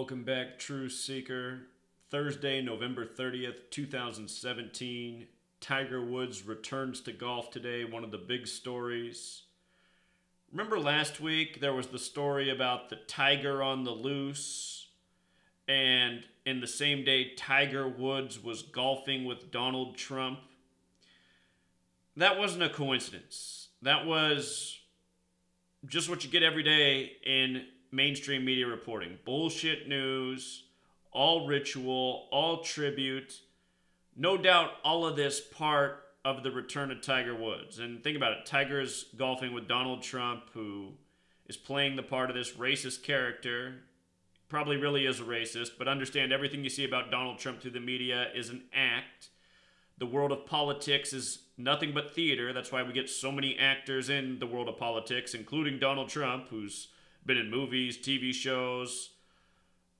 Welcome back, Truth Seeker. Thursday, November 30th, 2017. Tiger Woods returns to golf today, one of the big stories. Remember last week there was the story about the tiger on the loose, and in the same day Tiger Woods was golfing with Donald Trump? That wasn't a coincidence. That was just what you get every day in mainstream media reporting. Bullshit news, all ritual, all tribute. No doubt all of this part of the return of Tiger Woods. And think about it. Tiger is golfing with Donald Trump, who is playing the part of this racist character. Probably really is a racist, but understand everything you see about Donald Trump through the media is an act. The world of politics is nothing but theater. That's why we get so many actors in the world of politics, including Donald Trump, who's been in movies, TV shows,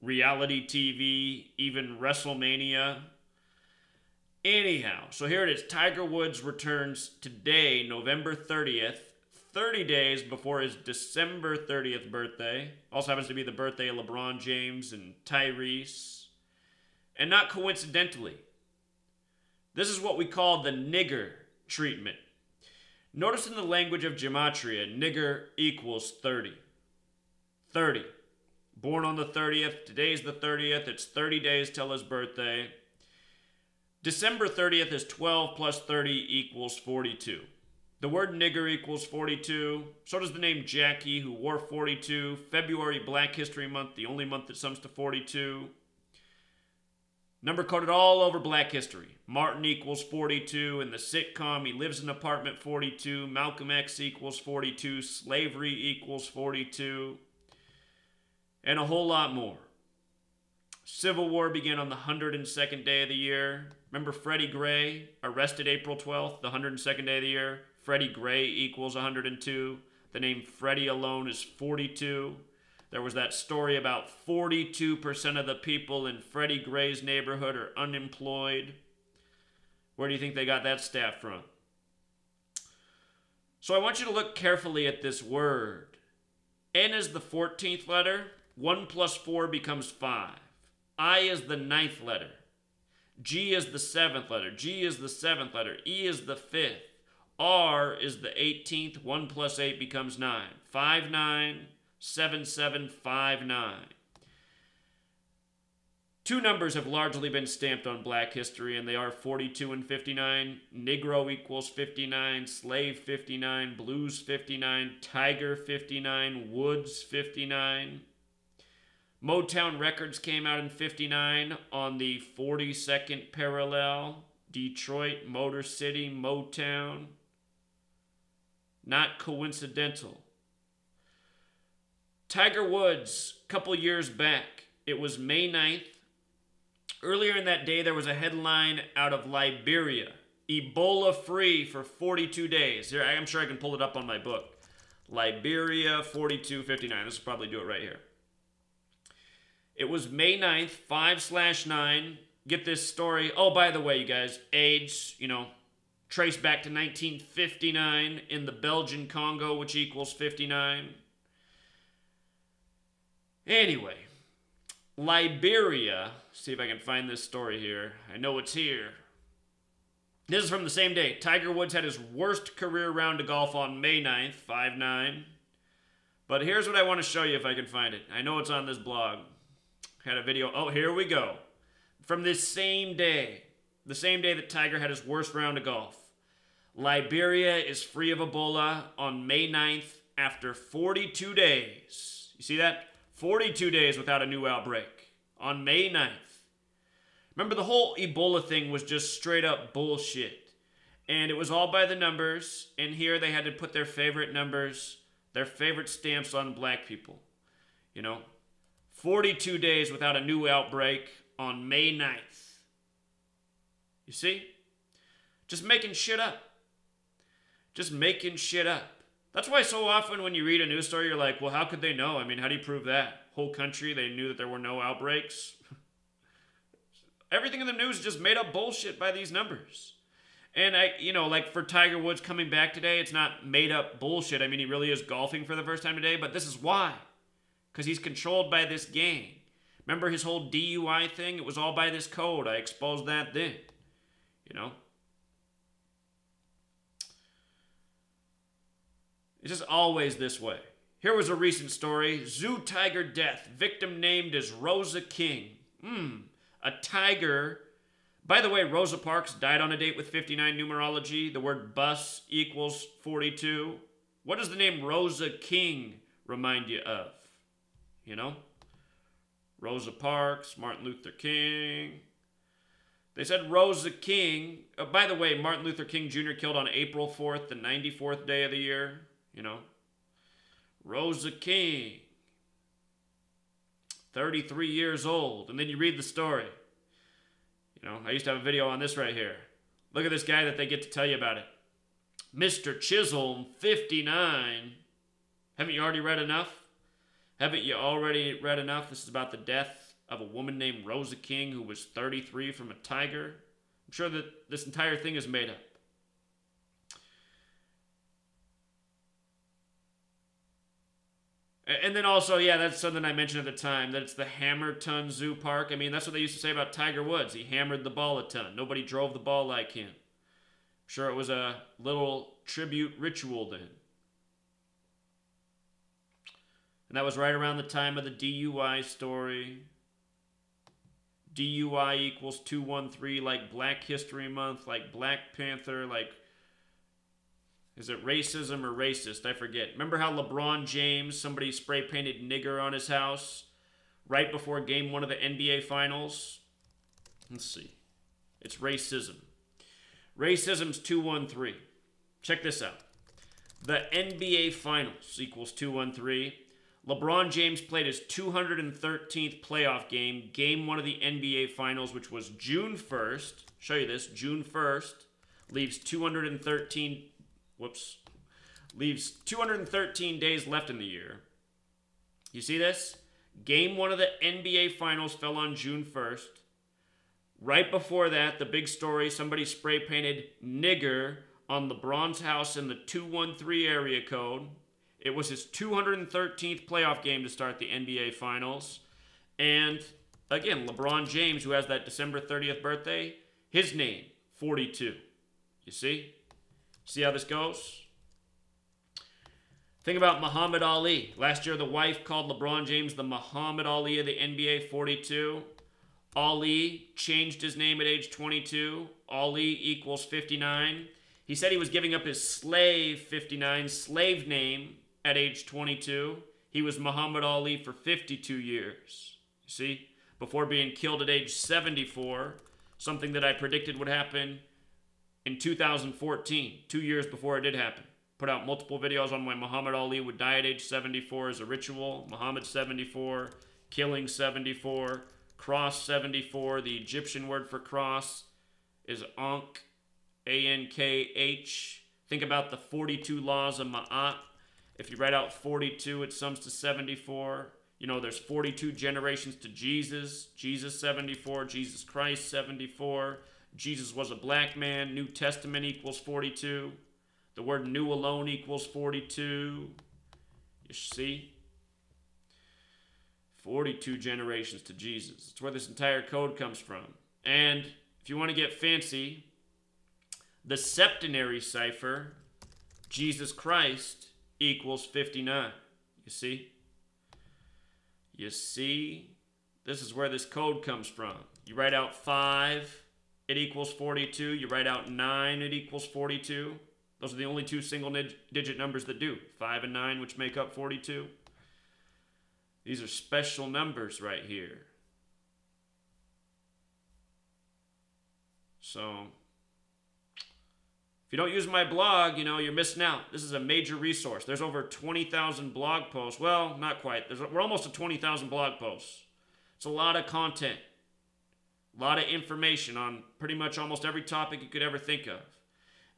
reality TV, even WrestleMania. Anyhow, so here it is. Tiger Woods returns today, November 30th, 30 days before his December 30th birthday. Also happens to be the birthday of LeBron James and Tyrese. And not coincidentally, this is what we call the Nigger treatment. Notice in the language of gematria, Nigger equals 30. 30. Born on the 30th. Today's the 30th. It's 30 days till his birthday. December 30th is 12 plus 30 equals 42. The word nigger equals 42. So does the name Jackie, who wore 42. February, Black History Month, the only month that sums to 42. Number coded all over Black history. Martin equals 42. In the sitcom, he lives in apartment 42. Malcolm X equals 42. Slavery equals 42. And a whole lot more. Civil War began on the 102nd day of the year. Remember Freddie Gray, arrested April 12th, the 102nd day of the year? Freddie Gray equals 102. The name Freddie alone is 42. There was that story about 42% of the people in Freddie Gray's neighborhood are unemployed. Where do you think they got that stat from? So I want you to look carefully at this word. N is the 14th letter. 1 plus 4 becomes 5. I is the 9th letter. G is the 7th letter. G is the 7th letter. E is the 5th. R is the 18th. 1 plus 8 becomes 9. 5, 9, 7, 7, 5, 9. Two numbers have largely been stamped on Black history, and they are 42 and 59. Negro equals 59. Slave 59. Blues 59. Tiger 59. Woods 59. Motown Records came out in 59 on the 42nd parallel. Detroit, Motor City, Motown. Not coincidental. Tiger Woods, a couple years back, it was May 9th. Earlier in that day, there was a headline out of Liberia. Ebola free for 42 days. Here, I'm sure I can pull it up on my book. Liberia 4259. This will probably do it right here. It was May 9th, 5/9. Get this story. Oh, by the way, you guys, age, traced back to 1959 in the Belgian Congo, which equals 59. Anyway, Liberia, see if I can find this story here. I know it's here. This is from the same day. Tiger Woods had his worst career round of golf on May 9th, 5/9. But here's what I want to show you if I can find it. I know it's on this blog. Had a video. Oh, here we go. From this same day, the same day that Tiger had his worst round of golf. Liberia is free of Ebola on May 9th after 42 days. You see that? 42 days without a new outbreak on May 9th. Remember, the whole Ebola thing was just straight up bullshit. And it was all by the numbers. And here they had to put their favorite numbers, their favorite stamps on Black people. 42 days without a new outbreak on May 9th. You see? Just making shit up. Just making shit up. That's why so often when you read a news story, you're like, well, how could they know? I mean, how do you prove that? Whole country, they knew that there were no outbreaks? Everything in the news is just made up bullshit by these numbers. And, like for Tiger Woods coming back today, it's not made up bullshit. I mean, he really is golfing for the first time today, but this is why. Because he's controlled by this gang. Remember his whole DUI thing? It was all by this code. I exposed that then. You know? It's just always this way. Here was a recent story. Zoo tiger death. Victim named as Rosa King. A tiger. By the way, Rosa Parks died on a date with 59 numerology. The word bus equals 42. What does the name Rosa King remind you of? You know? Rosa Parks, Martin Luther King. They said Rosa King. By the way, Martin Luther King Jr. killed on April 4th, the 94th day of the year. You know? Rosa King. 33 years old. And then you read the story. You know, I used to have a video on this right here. Look at this guy that they get to tell you about it. Mr. Chisholm, 59. Haven't you already read enough? Haven't you already read enough? This is about the death of a woman named Rosa King who was 33 from a tiger. I'm sure that this entire thing is made up. And then also, yeah, that's something I mentioned at the time, that it's the hammer ton zoo park. I mean, that's what they used to say about Tiger Woods. He hammered the ball a ton. Nobody drove the ball like him. I'm sure it was a little tribute ritual then. And that was right around the time of the DUI story. DUI equals 213, like Black History Month, like Black Panther, like... Is it racism or racist? I forget. Remember how LeBron James, somebody spray painted nigger on his house right before game 1 of the NBA Finals? Let's see. It's racism. Racism's 213. Check this out. The NBA Finals equals 213. LeBron James played his 213th playoff game, game 1 of the NBA Finals, which was June 1st. Show you this. June 1st. Leaves 213 days left in the year. You see this? Game 1 of the NBA Finals fell on June 1st. Right before that, the big story, somebody spray painted nigger on LeBron's house in the 213 area code. It was his 213th playoff game to start the NBA Finals. And again, LeBron James, who has that December 30th birthday, his name, 42. You see? See how this goes? Think about Muhammad Ali. Last year, the wife called LeBron James the Muhammad Ali of the NBA, 42. Ali changed his name at age 22. Ali equals 59. He said he was giving up his slave 59 slave name at age 22. He was Muhammad Ali for 52 years. You see? Before being killed at age 74. Something that I predicted would happen in 2014, 2 years before it did happen. Put out multiple videos on when Muhammad Ali would die at age 74 as a ritual. Muhammad 74, killing 74, cross 74. The Egyptian word for cross is Ankh, A-N-K-H. Think about the 42 laws of Ma'at. If you write out 42, it sums to 74. You know, there's 42 generations to Jesus. Jesus 74, Jesus Christ 74. Jesus was a black man. New Testament equals 42. The word new alone equals 42. You see? 42 generations to Jesus. That's where this entire code comes from. And if you want to get fancy, the septenary cipher, Jesus Christ, equals 59. You see? You see? This is where this code comes from. You write out 5, it equals 42. You write out 9, it equals 42. Those are the only two single-digit numbers that do. 5 and 9, which make up 42. These are special numbers right here. So, if you don't use my blog, you know, you're missing out. This is a major resource. There's over 20,000 blog posts. Well, not quite. We're almost at 20,000 blog posts. It's a lot of content. A lot of information on pretty much almost every topic you could ever think of.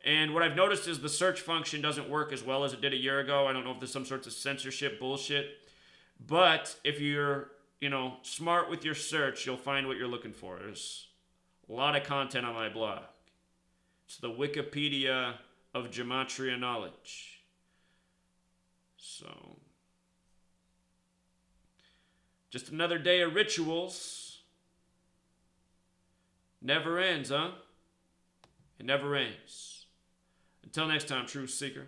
And what I've noticed is the search function doesn't work as well as it did a year ago. I don't know if there's some sorts of censorship bullshit. But if you're, you know, smart with your search, you'll find what you're looking for. There's a lot of content on my blog. It's the Wikipedia of gematria knowledge. So, Just another day of rituals. Never ends, huh? It never ends. Until next time, Truth Seeker.